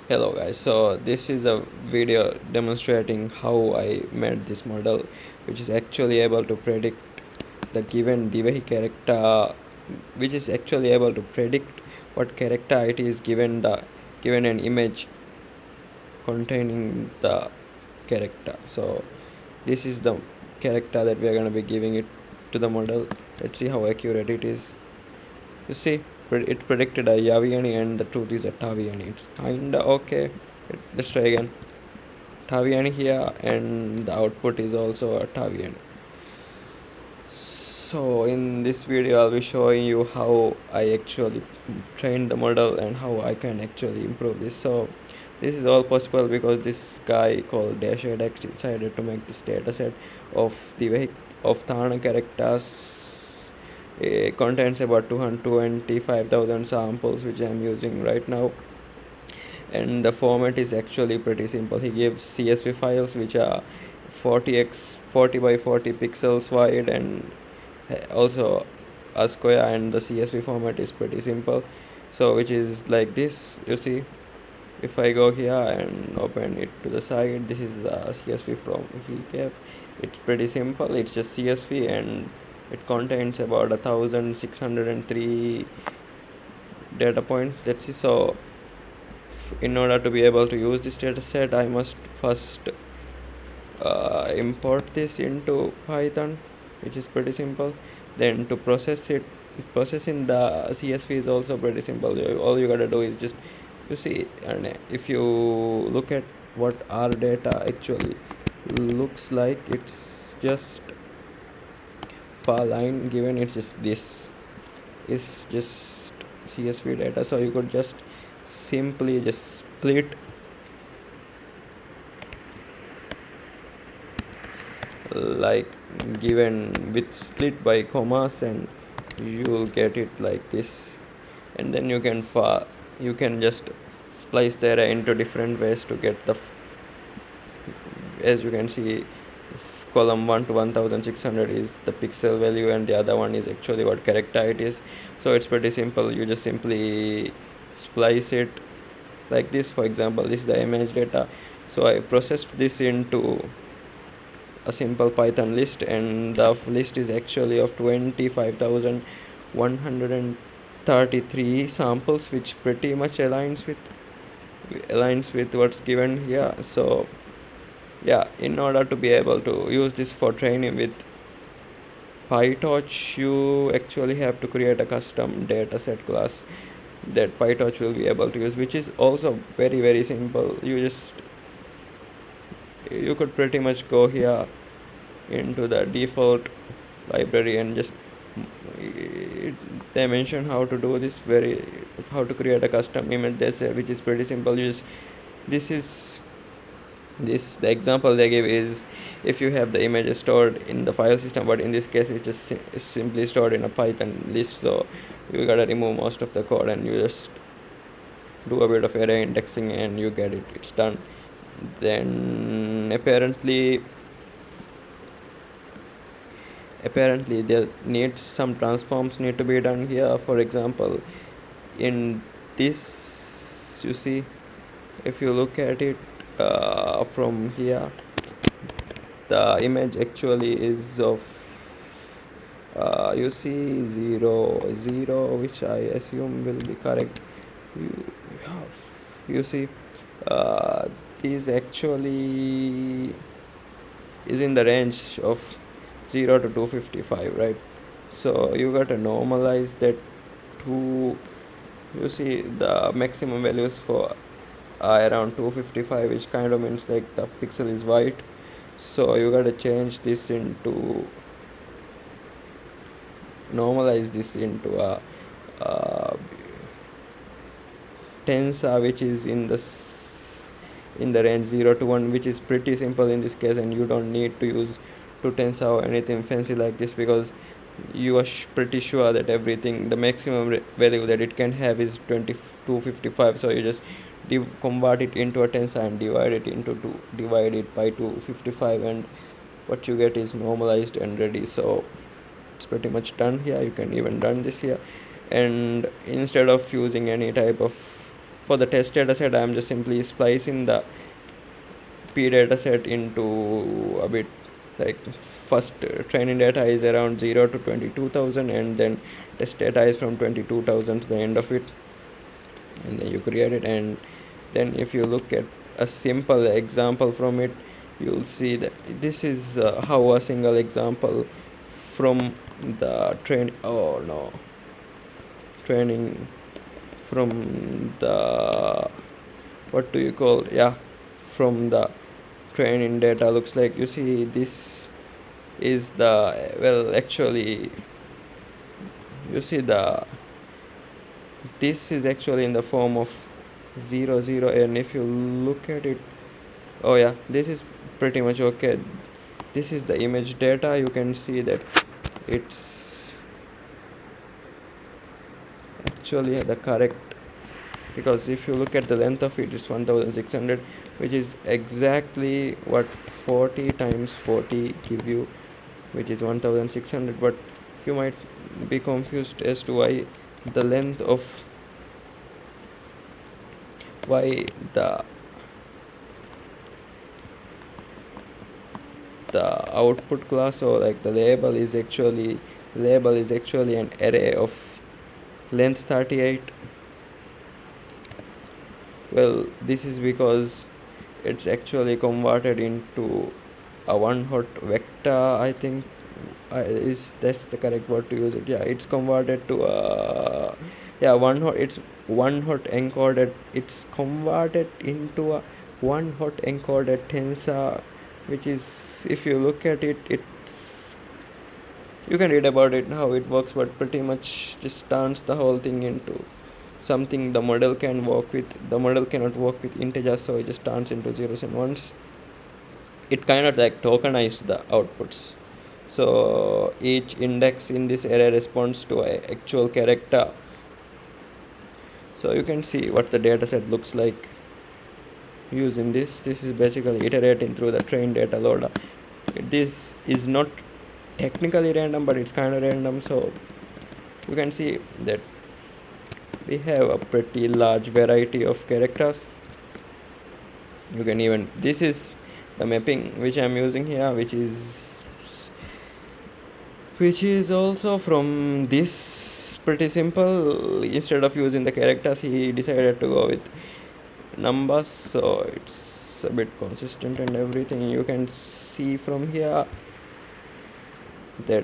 Hello guys, so this is a video demonstrating how I made this model which is actually able to predict the given Divahi character, which is actually able to predict what character it is given an image containing the character. So this is the character that we are going to be giving it to the model. Let's see how accurate it is. You see, it predicted a Yaviani and the truth is a Taviani. It's kinda okay. Let's try again. Taviani here, and the output is also a Taviani. So in this video I'll be showing you how I actually trained the model and how I can actually improve this. So this is all possible because this guy called DashADX decided to make this dataset of the of Thaana characters. It contains about 225,000 samples which I'm using right now, and the format is actually pretty simple. He gives CSV files which are 40 by 40 pixels wide and also a square, and the CSV format is pretty simple. So which is like this. You see, if I go here and open it to the side, this is a CSV from he gave. It's pretty simple. It's just CSV and it contains about 1603 data points. Let's see. So in order to be able to use this data set, I must first import this into Python, which is pretty simple. Then to processing the CSV is also pretty simple. All you gotta do is just, you see, and if you look at what our data actually looks like, it's just per line given, it's just this is just CSV data. So you could just simply just split like given with split by commas, and you will get it like this. And then you can just splice the array into different ways to get as you can see, column 1 to 1600 is the pixel value and the other one is actually what character it is. So it's pretty simple. You just simply splice it like this. For example, this is the image data, so I processed this into a simple Python list, and the list is actually of 25,133 samples, which pretty much aligns with what's given here. So yeah, in order to be able to use this for training with PyTorch, you actually have to create a custom dataset class that PyTorch will be able to use, which is also very simple. You could pretty much go here into the default library and just they mention how to do this, how to create a custom image. They say, which is pretty simple. This is this the example they give is if you have the image stored in the file system, but in this case it's just simply stored in a Python list. So you gotta remove most of the code and you just do a bit of array indexing and you get it. It's done. Then apparently there needs some transforms need to be done here. For example, in this, you see, if you look at it from here, the image actually is of you see 0 0, which I assume will be correct. You see, uh, these actually is in the range of 0 to 255, right? So you got to normalize that to, you see, the maximum values for around 255, which kind of means like the pixel is white. So you got to change this into, normalize this into a tensor, which is in the range 0 to 1, which is pretty simple in this case, and you don't need to use to tensor or anything fancy like this, because you are pretty sure that everything, the maximum value that it can have is 2255. So you just convert it into a tensor and divide it by 255, and what you get is normalized and ready. So it's pretty much done here. You can even run this here, and instead of using any type of For the test data set, I'm just simply splicing the P data set into a bit like first training data is around 0 to 22,000, and then test data is from 22,000 to the end of it, and then you create it. And then if you look at a simple example from it, you'll see that this is how a single example from the training from the what do you call, yeah, from the training data looks like. You see, this is the, well, actually, you see the, this is actually in the form of 0 0, and if you look at it, oh yeah, this is pretty much okay. This is the image data. You can see that it's actually the correct, because if you look at the length of it, it's 1600, which is exactly what 40 times 40 give you, which is 1600. But you might be confused as to the length of why the output class, or like the label is actually an array of length 38. Well, this is because it's actually converted into a one hot vector, I think. Is that's the correct word to use it? Yeah, it's converted to yeah, one hot, it's one hot encoded, it's converted into a one hot encoded tensor, which is, if you look at it, it's, you can read about it how it works, but pretty much just turns the whole thing into something the model can work with. The model cannot work with integers, so it just turns into zeros and ones. It kind of like tokenized the outputs, so each index in this array responds to an actual character. So you can see what the dataset looks like using this. This is basically iterating through the trained data loader. This is not technically random, but it's kind of random. So you can see that we have a pretty large variety of characters. You can even, this is the mapping which I'm using here, which is also from this, pretty simple. Instead of using the characters, he decided to go with numbers, so it's a bit consistent and everything. You can see from here that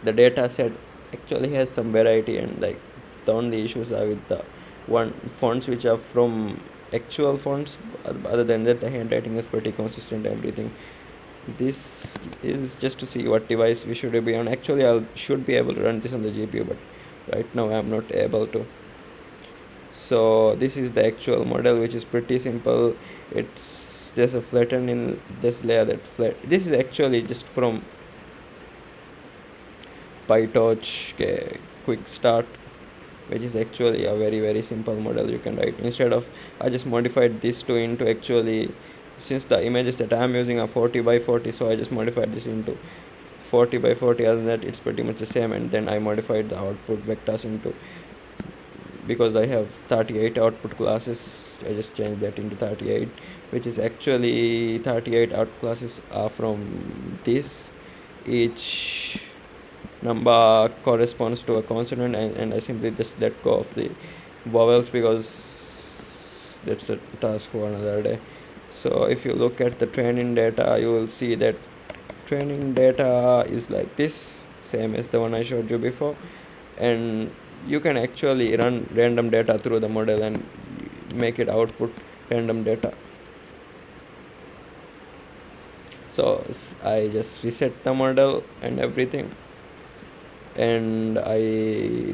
the data set actually has some variety, and like the only issues are with the one fonts which are from actual fonts. Other than that, the handwriting is pretty consistent, everything. This is just to see what device we should be on. Actually, I should be able to run this on the GPU, but right now I'm not able to. So this is the actual model, which is pretty simple. It's there's a flatten in this layer, that flat, this is actually just from PyTorch quick start, which is actually a very simple model you can write. Instead of, I just modified this to into, actually, since the images that I am using are 40 by 40, so I just modified this into 40 by 40. Other than that, it's pretty much the same. And then I modified the output vectors into, because I have 38 output classes, I just changed that into 38, which is actually 38 output classes are from this. Each number corresponds to a consonant, and I simply just let go of the vowels, because that's a task for another day. So if you look at the training data, you will see that training data is like this, same as the one I showed you before. And you can actually run random data through the model and make it output random data. So I just reset the model and everything, and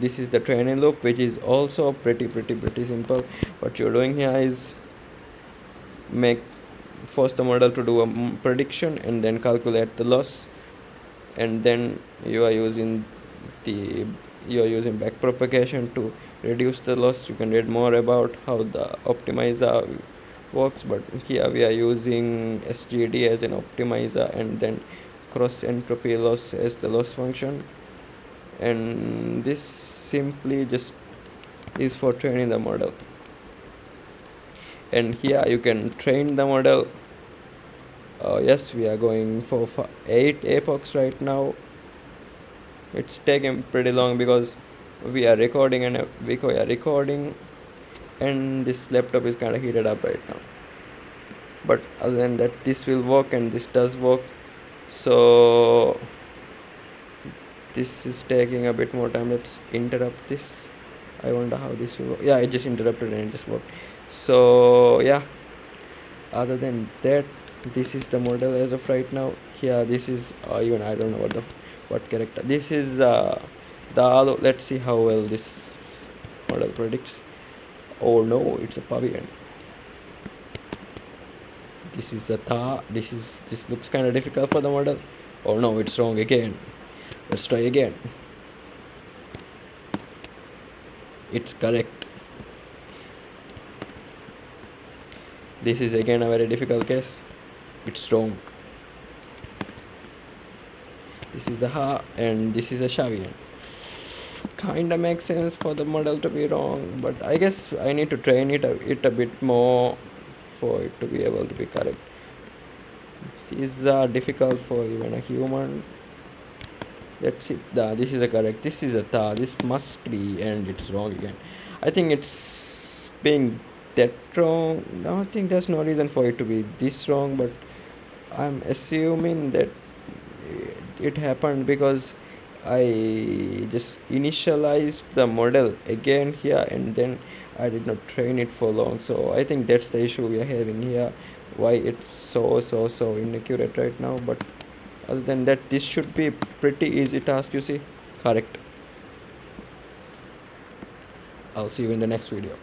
this is the training loop, which is also pretty simple. What you're doing here is force the model to do a prediction and then calculate the loss, and then you are using backpropagation to reduce the loss. You can read more about how the optimizer works, but here we are using SGD as an optimizer, and then cross entropy loss as the loss function. And this simply just is for training the model. And here you can train the model. Yes, we are going for 8 epochs right now. It's taking pretty long because we are recording and this laptop is kind of heated up right now. But other than that, this will work and this does work. So this is taking a bit more time. Let's interrupt this. I wonder how this will work. Yeah, it just interrupted and it just worked. So yeah, other than that, this is the model as of right now. Here this is even I don't know what character this is. The let's see how well this model predicts. Oh no, it's a pavian. This is a tha. This looks kind of difficult for the model. Oh no, it's wrong again. Let's try again. It's correct. This is again a very difficult case. It's wrong. This is a ha and this is a shavian. Kinda makes sense for the model to be wrong, but I guess I need to train it a bit more for it to be able to be correct. These are difficult for even a human. That's it. This is a correct. This is a ta. This must be, and it's wrong again. I think it's being that wrong. No, I think there's no reason for it to be this wrong, but I'm assuming that it happened because I just initialized the model again here and then I did not train it for long. So I think that's the issue we are having here. Why it's so inaccurate right now. But other than that, this should be pretty easy task, you see. Correct. I'll see you in the next video.